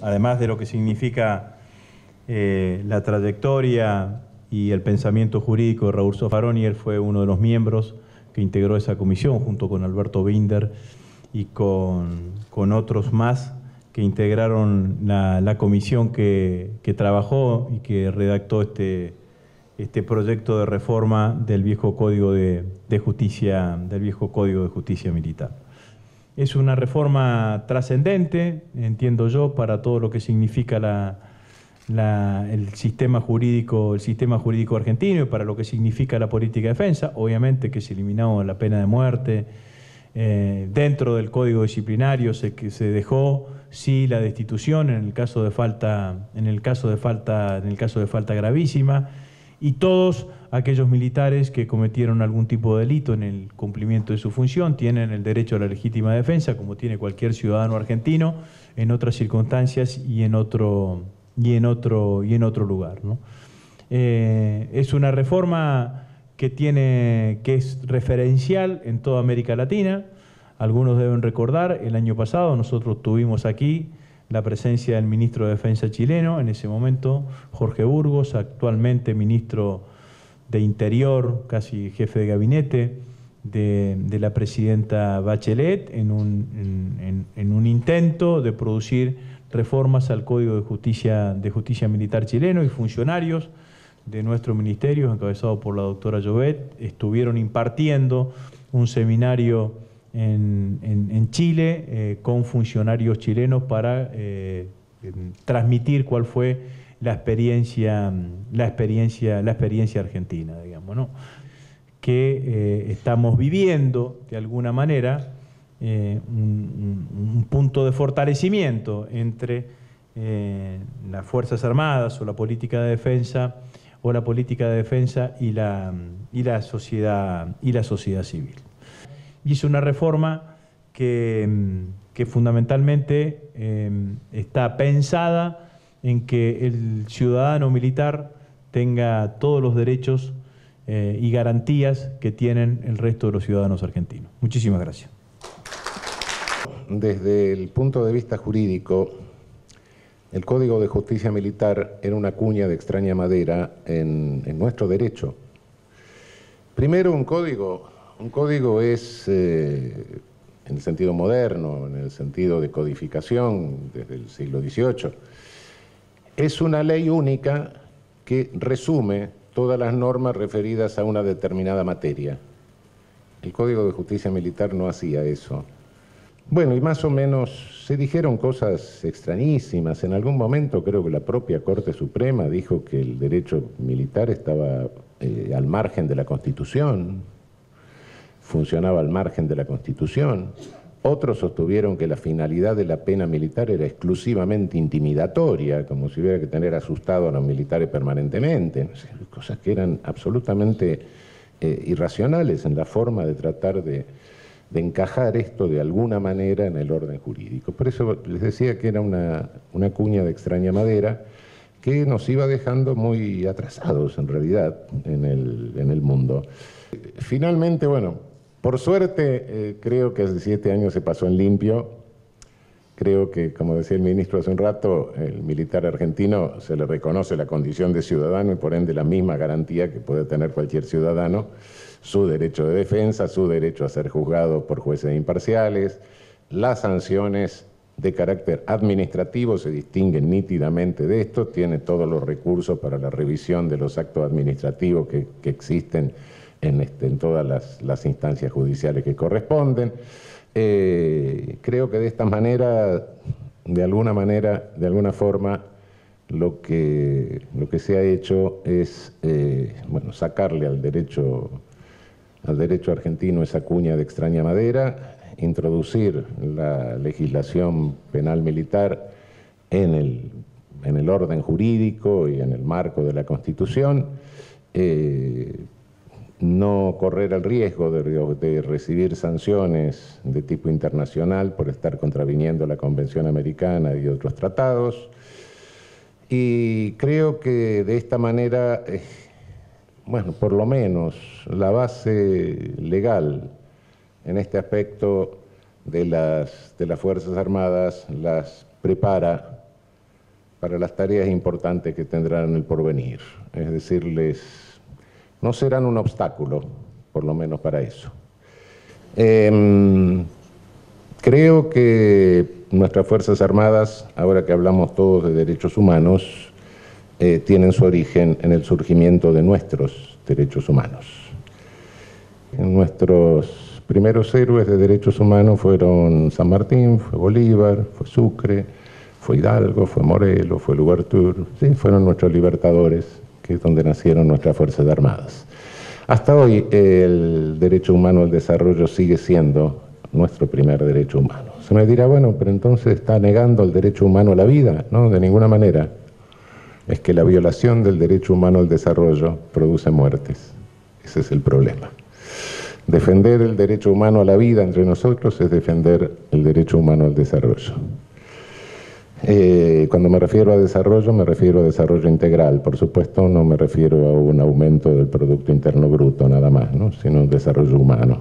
además de lo que significa la trayectoria y el pensamiento jurídico de Raúl Zaffaroni, él fue uno de los miembros que integró esa comisión junto con Alberto Binder y con otros más que integraron la comisión que trabajó y que redactó este proyecto de reforma del viejo Código de Justicia Militar. Es una reforma trascendente, entiendo yo, para todo lo que significa el sistema jurídico argentino y para lo que significa la política de defensa. Obviamente que se eliminó la pena de muerte. Dentro del Código Disciplinario se dejó sí la destitución en el caso de falta gravísima, y todos aquellos militares que cometieron algún tipo de delito en el cumplimiento de su función tienen el derecho a la legítima defensa, como tiene cualquier ciudadano argentino en otras circunstancias y en otro lugar, ¿no? Es una reforma que es referencial en toda América Latina. Algunos deben recordar, el año pasado nosotros tuvimos aquí la presencia del ministro de Defensa chileno, en ese momento Jorge Burgos, actualmente ministro de Interior, casi jefe de gabinete de la presidenta Bachelet, en un intento de producir reformas al Código de Justicia Militar chileno, y funcionarios de nuestro ministerio, encabezado por la doctora Llobet, estuvieron impartiendo un seminario en Chile con funcionarios chilenos para transmitir cuál fue la experiencia argentina, digamos, ¿no? Que estamos viviendo de alguna manera un punto de fortalecimiento entre las Fuerzas Armadas o la política de defensa y la sociedad civil. Y es una reforma que fundamentalmente está pensada en que el ciudadano militar tenga todos los derechos y garantías que tienen el resto de los ciudadanos argentinos. Muchísimas gracias. Desde el punto de vista jurídico, el Código de Justicia Militar era una cuña de extraña madera en nuestro derecho. Primero, un código es, en el sentido moderno, en el sentido de codificación desde el siglo XVIII, es una ley única que resume todas las normas referidas a una determinada materia. El Código de Justicia Militar no hacía eso. Bueno, y más o menos se dijeron cosas extrañísimas. En algún momento creo que la propia Corte Suprema dijo que el derecho militar estaba al margen de la Constitución, funcionaba al margen de la Constitución. Otros sostuvieron que la finalidad de la pena militar era exclusivamente intimidatoria, como si hubiera que tener asustado a los militares permanentemente. No sé, cosas que eran absolutamente irracionales en la forma de tratar de encajar esto de alguna manera en el orden jurídico. Por eso les decía que era una cuña de extraña madera que nos iba dejando muy atrasados en realidad en el mundo. Finalmente, bueno, por suerte creo que hace 7 años se pasó en limpio. Creo que, como decía el ministro hace un rato, el militar argentino se le reconoce la condición de ciudadano y por ende la misma garantía que puede tener cualquier ciudadano, su derecho de defensa, su derecho a ser juzgado por jueces imparciales. Las sanciones de carácter administrativo se distinguen nítidamente de esto, tiene todos los recursos para la revisión de los actos administrativos que existen en todas las instancias judiciales que corresponden. Creo que de esta manera, de alguna forma, lo que se ha hecho es bueno, sacarle al derecho argentino esa cuña de extraña madera, introducir la legislación penal militar en el orden jurídico y en el marco de la Constitución, no correr el riesgo de recibir sanciones de tipo internacional por estar contraviniendo la Convención Americana y otros tratados. Y creo que de esta manera, bueno, por lo menos la base legal en este aspecto de las Fuerzas Armadas las prepara para las tareas importantes que tendrán en el porvenir. Es decir, no serán un obstáculo, por lo menos para eso. Creo que nuestras Fuerzas Armadas, ahora que hablamos todos de derechos humanos, tienen su origen en el surgimiento de nuestros derechos humanos. Nuestros primeros héroes de derechos humanos fueron San Martín, fue Bolívar, fue Sucre, fue Hidalgo, fue Morelos, fue Louverture, sí, fueron nuestros libertadores, que es donde nacieron nuestras Fuerzas Armadas. Hasta hoy el derecho humano al desarrollo sigue siendo nuestro primer derecho humano. Se me dirá, bueno, pero entonces está negando el derecho humano a la vida. No, de ninguna manera. Es que la violación del derecho humano al desarrollo produce muertes. Ese es el problema. Defender el derecho humano a la vida entre nosotros es defender el derecho humano al desarrollo. Cuando me refiero a desarrollo integral. Por supuesto, no me refiero a un aumento del Producto Interno Bruto nada más, ¿no? Sino un desarrollo humano.